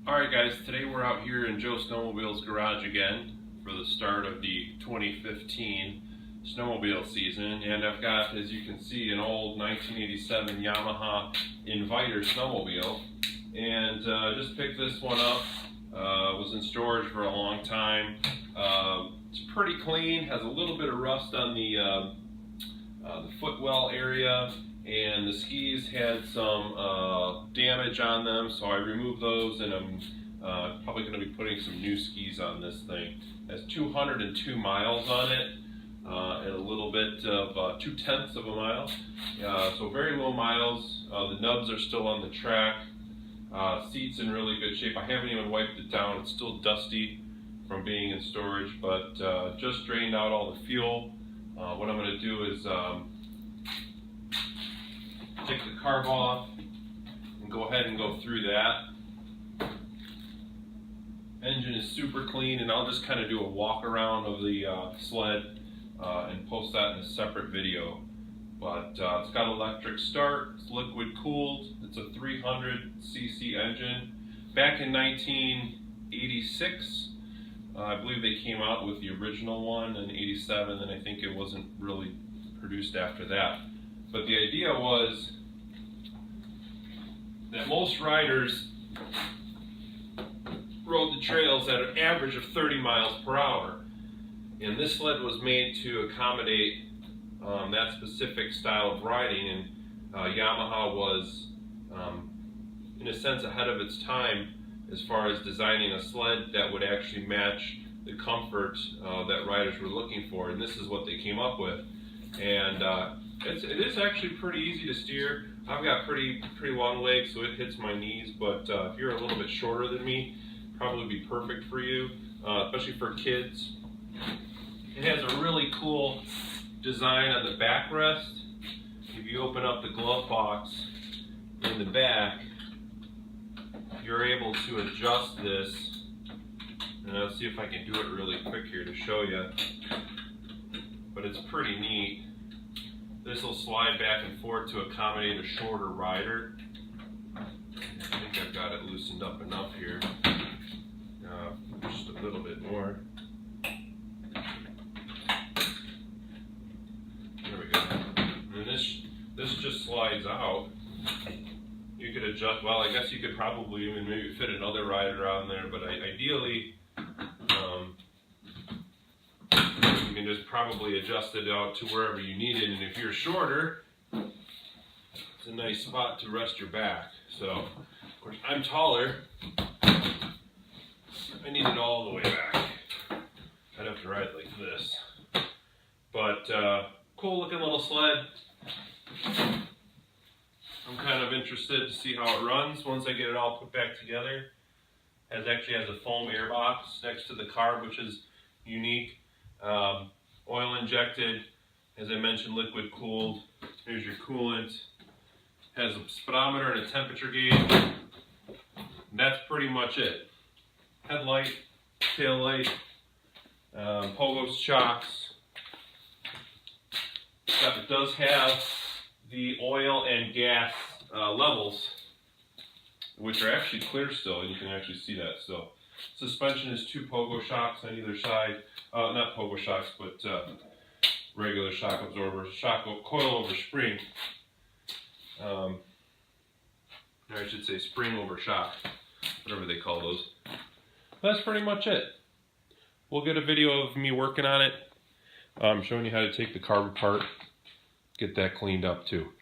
Alright guys, today we're out here in Joesnowmobiles garage again for the start of the 2015 snowmobile season, and I've got, as you can see, an old 1987 Yamaha Inviter snowmobile, and just picked this one up. Was in storage for a long time. It's pretty clean, has a little bit of rust on the footwell area, and the skis had some damage on them, so I removed those, and I'm probably going to be putting some new skis on this thing. It has 202 miles on it, and a little bit of 0.2 of a mile, so very low miles. The nubs are still on the track. Seat's in really good shape. I haven't even wiped it down. It's still dusty from being in storage, but just drained out all the fuel. What I'm going to do is take the carb off and go ahead and go through that. Engine is super clean, and I'll just kind of do a walk around of the sled and post that in a separate video. But it's got electric start, it's liquid cooled, it's a 300cc engine. Back in 1986, I believe they came out with the original one in 87, and I think it wasn't really produced after that. But the idea was that most riders rode the trails at an average of 30 miles per hour. And this sled was made to accommodate that specific style of riding, and Yamaha was, in a sense, ahead of its time as far as designing a sled that would actually match the comfort that riders were looking for, and this is what they came up with. And it is actually pretty easy to steer. I've got pretty long legs, so it hits my knees, but if you're a little bit shorter than me, probably be perfect for you, especially for kids. It has a really cool design on the backrest. If you open up the glove box in the back, you're able to adjust this, and I'll see if I can do it really quick here to show you, but it's pretty neat. This will slide back and forth to accommodate a shorter rider. I think I've got it loosened up enough here. Just a little bit more. There we go. And this just slides out. You could adjust, well, I guess you could probably even maybe fit another rider on there, but ideally, you can just probably adjust it out to wherever you need it, and if you're shorter, it's a nice spot to rest your back. So, of course, I'm taller. I need it all the way back. I'd have to ride like this. But, cool looking little sled. I'm kind of interested to see how it runs once I get it all put back together. Actually has a foam air box next to the carb, which is unique. Oil injected, as I mentioned, liquid cooled. Here's your coolant. Has a speedometer and a temperature gauge. And that's pretty much it. Headlight, tail light, pogo shocks. It does have the oil and gas levels, which are actually clear still, and you can actually see that still. Suspension is 2 pogo shocks on either side. Not pogo shocks, but regular shock absorbers, coil over spring. Or I should say spring over shock, whatever they call those. That's pretty much it. We'll get a video of me working on it, showing you how to take the carb apart, get that cleaned up too.